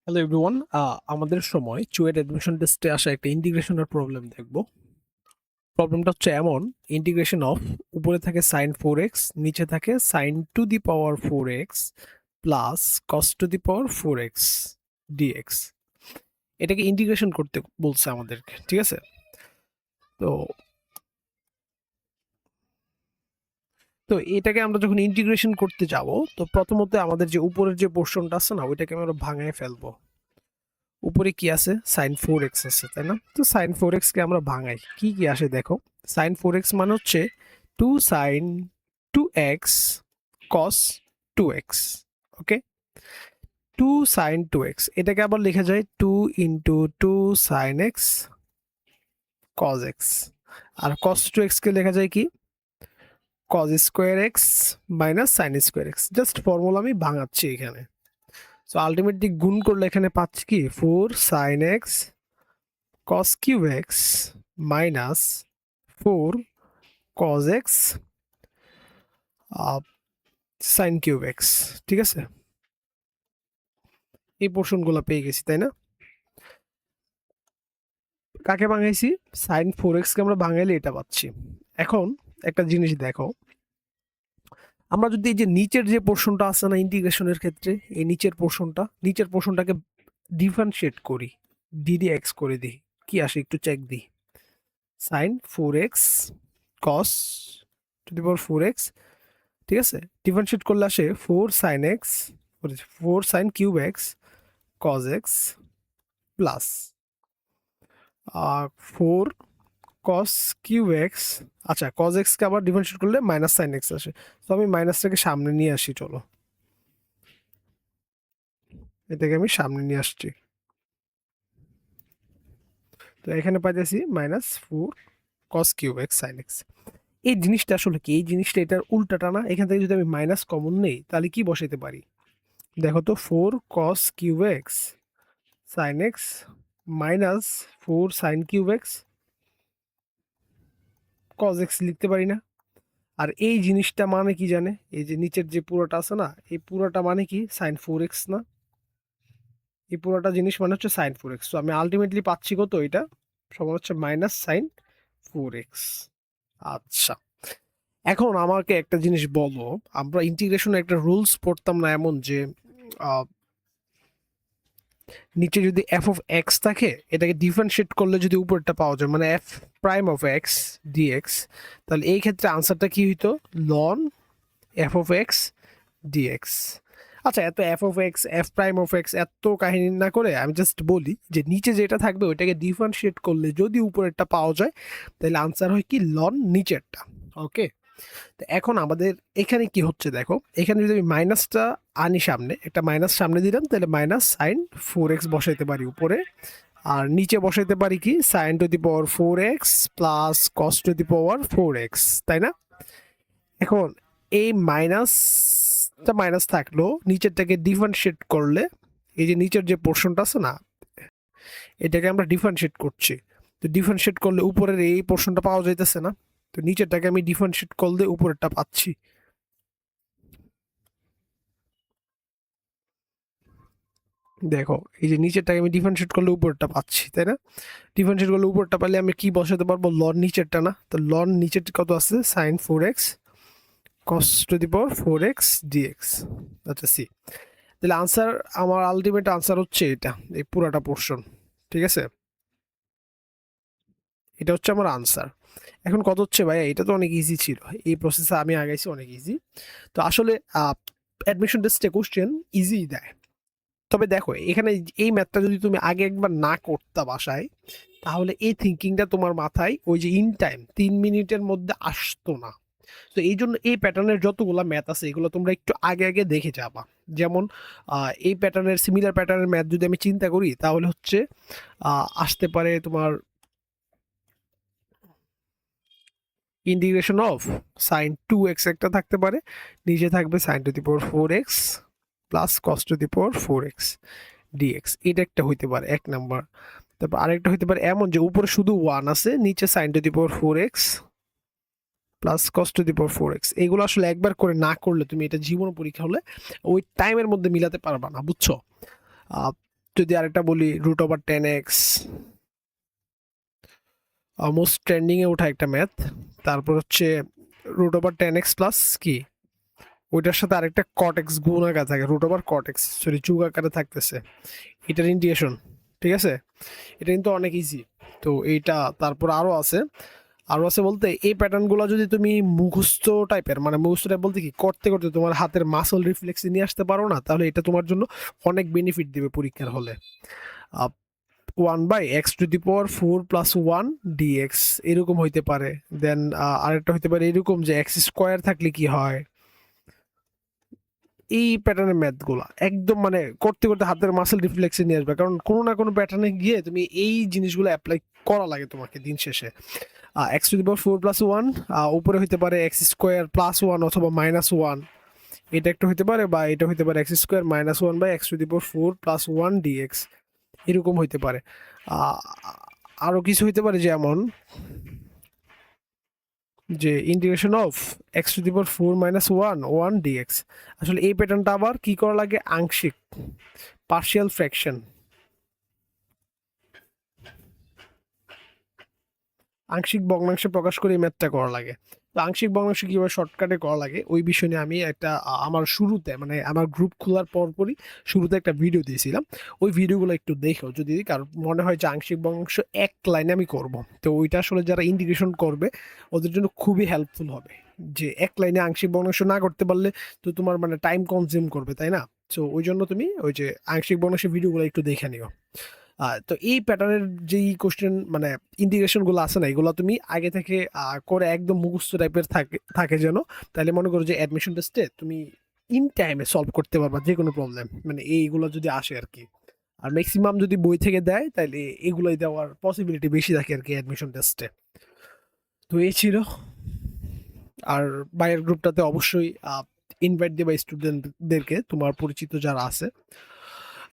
Hello everyone, আমাদের সময় CUET admission টেস্টে আসা একটা ইন্টিগ্রেশনের প্রবলেম দেখব। প্রবলেমটা হচ্ছে এমন, ইন্টিগ্রেশন অফ উপরে থাকে সাইন 4x, নিচে থাকে sine to the power 4x plus cos to the power 4x d x. এটাকে ইন্টিগ্রেশন করতে বলছে আমাদেরকে, ঠিক আছে? তো তো এটাকে আমরা যখন ইন্টিগ্রেশন করতে যাব, তো প্রথমত আমাদের যে উপরের যে পোর্শনটা আছে না, ওইটাকে আমরা ভাঙায় ফেলবো। উপরে কি আছে? সাইন 4x আছে, তাই না? তো সাইন 4x কে আমরা ভাঙাই, কি কি আসে দেখো। সাইন 4x মানে হচ্ছে 2 সাইন 2x কস 2x। ওকে, 2 সাইন 2x, এটাকে আবার লেখা যায় 2 ইন্টু 2 সাইন x কস x। আর কস 2x কে লেখা যায় কি? Cos square x minus sine square x. Just formula আমি ভাঙাচ্ছি এখানে। সো আলটিমেটলি গুণ করলে এখানে পাচ্ছি কি 4 sine x cos cube x minus 4 cos x sin cube x। ঠিক আছে, এই পোর্শনগুলো পেয়ে গেছি, তাই না? কাকে ভাঙাইছি? sin 4x কে আমরা ভাঙাইলে এটা পাচ্ছি। এখন একটা জিনিস দেখো, আমরা যদি এই যে নিচের যে পোর্শনটা আছে না ইন্টিগ্রেশনের ক্ষেত্রে, এই নিচের পোর্শনটাকে ডিফারেন্সিয়েট করি, ddx করে দিই, কি আসে একটু চেক দিই। sin 4x cos two the power 4x, ঠিক আছে? ডিফারেন্সিয়েট করলে আসে 4 sin x, 4 sin cube x cos x plus 4 cos cube x। আচ্ছা, cos x কে আবার ডিফারেন্সিয়েট করলে মাইনাস sin x আসে। তো আমি মাইনাসটাকে সামনে নিয়ে আসি, চলো এটাকে আমি সামনে নিয়ে আসছি। তো এখানে পাইতেছি minus 4 cos cube x sin x। এই জিনিসটা আসলে কি? এই জিনিসটা এটার উল্টাটা না? এখান থেকে যদি আমি মাইনাস কমন নেই তাহলে কি বসাইতে পারি? দেখো তো, 4 cos cube x sin x minus 4 sin cube x cos x লিখতে পারি না? আর এই জিনিসটা মানে কি জানে? এই যে নিচের যে পুরোটা আছে না, এই পুরোটা মানে কি sin 4x না? এই পুরোটা জিনিস মানে হচ্ছে sin 4x। তো আমি আলটিমেটলি পাচ্ছি কত? এটা সমান হচ্ছে মাইনাস sin 4x। আচ্ছা, এখন আমাকে একটা জিনিস বলো, আমরা ইন্টিগ্রেশনে একটা রুলস পড়তাম না এমন যে আহ, নিচে যদি এফ অফ এক্স থাকে, এটাকে ডিফারেন্সিয়েট করলে যদি উপরটা পাওয়া যায়, মানে f prime of x d x, তাহলে এই ক্ষেত্রে আনসারটা কি হইতো? লন এফ অফ এক্স ডিএক্স। আচ্ছা, এত f of x, f prime of x এত কাহিনী না করে আমি জাস্ট বলি যে নিচে যেটা থাকবে ওইটাকে ডিফারেন্সিয়েট করলে যদি উপরেরটা পাওয়া যায়, তাহলে আনসার হয় কি লন নিচেরটা। ওকে, তো এখন আমাদের এখানে কি হচ্ছে দেখো, এখানে যদি আমি মাইনাসটা আনি সামনে, একটা মাইনাস সামনে দিলাম, তাহলে মাইনাস সাইন 4x বসাইতে পারি উপরে, আর নিচে বসাইতে পারি কি sine to the power 4x plus cos to the power 4x, তাই না? এখন এই মাইনাসটা মাইনাস থাকলো, নিচেরটাকে ডিফারেন্সিয়েট করলে, এই যে নিচের যে পোর্শনটা আছে না, এটাকে আমরা ডিফারেন্সিয়েট করছি। তো ডিফারেন্সিয়েট করলে উপরের এই পোর্শনটা পাওয়া যাইতেছে না, তো নিচেরটাকে আমি ডিফারেন্সিয়েট করলে উপরেরটা পাচ্ছি। দেখো, এই যে নিচেরটাকে আমি ডিফারেন্সিয়েট করলে উপরটা পাচ্ছি, তাই না? ডিফারেন্সিয়েট করলে উপরটা পাইলে আমি কি বসাতে পারবো? লন নিচেরটা না? তো লন নিচের কত আছে? Sine 4x cos to the power 4x d x. আচ্ছা, সি। তাহলে আনসার, আমার আলটিমেট আনসার হচ্ছে এটা, এই পুরাটা পোর্শন। ঠিক আছে, এটা হচ্ছে আমার আনসার। এখন কত হচ্ছে ভাই? এটা তো অনেক ইজি ছিল, এই প্রসেসে আমি আগাইছি অনেক ইজি। তো আসলে অ্যাডমিশন টেস্টে কোশ্চেন ইজি দেয়। তবে দেখো, এখানে এই ম্যাথটা যদি তুমি আগে একবার না করতা বাসায়, তাহলে এই থিঙ্কিংটা তোমার মাথায় ওই যে ইন টাইম 3 মিনিটের মধ্যে আসতো না। তো এই জন্য এই প্যাটার্নের যতগুলো ম্যাথ আছে এগুলো তোমরা একটু আগে আগে দেখে যাবা। যেমন এই প্যাটার্নের, সিমিলার প্যাটার্নের ম্যাথ যদি আমি চিন্তা করি, তাহলে হচ্ছে আসতে পারে তোমার ইন্টিগ্রেশন অফ সাইন 2x একটা থাকতে পারে, নিচে থাকবে sine to the power 4x plus cos to the power 4x d x. এটা একটা হইতে পারে এক নাম্বার। তারপর আরেকটা হইতে পারে এমন যে উপরে শুধু 1 আছে, নিচে sine to the power 4x plus cos to the power 4x। এগুলো আসলে একবার করে না করলে তুমি এটা জীবন পরীক্ষা হলে ওই টাইমের মধ্যে মিলাতে পারবা না, বুঝছো? যদি আরেকটা বলি √10x, মোস্ট ট্রেন্ডিং এ ওঠা একটা ম্যাথ। তারপর হচ্ছে √10x প্লাস কি, ওইটার সাথে আরেকটা কটেক্স গুণ আকারে থাকে, √কটেক্স সরি যুগ আকারে থাকতেছে, এটার ইন্টিগ্রেশন। ঠিক আছে, এটা কিন্তু অনেক ইজি। তো এইটা তারপর আরও আছে বলতে এই প্যাটার্নগুলো যদি তুমি মুখস্থ টাইপের, মানে মুখস্থ টাইপ বলতে কি করতে করতে তোমার হাতের মাসল রিফ্লেক্সে নিয়ে আসতে পারো না, তাহলে এটা তোমার জন্য অনেক বেনিফিট দিবে পরীক্ষার হলে। 1/x⁴ + 1 dx এরকম হইতে পারে। দেন আরেকটা হইতে পারে এরকম যে x² থাকলে কি হয়। এই প্যাটার্নের ম্যাথগুলো একদম মানে করতে করতে হাতের মাসেল রিফ্লেক্সে নিয়ে আসবে, কারণ কোনো না কোনো প্যাটার্নে গিয়ে তুমি এই জিনিসগুলো অ্যাপ্লাই করা লাগে তোমাকে দিন শেষে। x⁴ + 1 উপরে হইতে পারে x² + 1 অথবা -1, এটা একটা হইতে পারে, বা এটা হইতে পারে x² - 1/x⁴ + 1 dx এরকম হইতে পারে। আরো কিছু হইতে পারে যেমন যে ইন্টিগ্রেশন অফ x⁴ - 1 dx। আসলে এই প্যাটার্নটা আবার কি করা লাগে, আংশিক পার্শিয়াল ফ্র্যাকশন, আংশিক ভগ্নাংশে প্রকাশ করে এই ম্যাথটা করা লাগে। তো আংশিক ভগ্নাংশ কিভাবে শর্টকাটে করা লাগে ওই বিষয় নিয়ে আমি একটা আমার শুরুতে মানে আমার গ্রুপ খোলার পরপরই শুরুতে একটা ভিডিও দিয়েছিলাম। ওই ভিডিওগুলো একটু দেখো, যদি কারো মনে হয় যে আংশিক ভগ্নাংশ এক লাইনে আমি করব, তো ওইটা আসলে যারা ইন্টিগ্রেশন করবে ওদের জন্য খুবই হেল্পফুল হবে। যে এক লাইনে আংশিক ভগ্নাংশ না করতে পারলে তো তোমার মানে টাইম কনজিউম করবে, তাই না? তো ওই জন্য তুমি ওই যে আংশিক ভগ্নাংশের ভিডিওগুলো একটু দেখে নিও। তো এই প্যাটার্নের যেই কোশ্চেন মানে ইন্টিগ্রেশনগুলো আছে না, এগুলো তুমি আগে থেকে করে একদম মুখস্থ টাইপের থাকে থাকে যেন, তাহলে মনে করো যে অ্যাডমিশন টেস্টে তুমি ইন টাইমে সলভ করতে পারবা যে কোনো প্রবলেম, মানে এইগুলো যদি আসে আর কি। আর ম্যাক্সিমাম যদি বই থেকে দেয় তাহলে এগুলোই দেওয়ার পসিবিলিটি বেশি থাকে আর কি অ্যাডমিশন টেস্টে। তো এই ছিল। আর বাইরের গ্রুপটাতে অবশ্যই ইনভাইট দেবা স্টুডেন্টদেরকে, তোমার পরিচিত যারা আছে।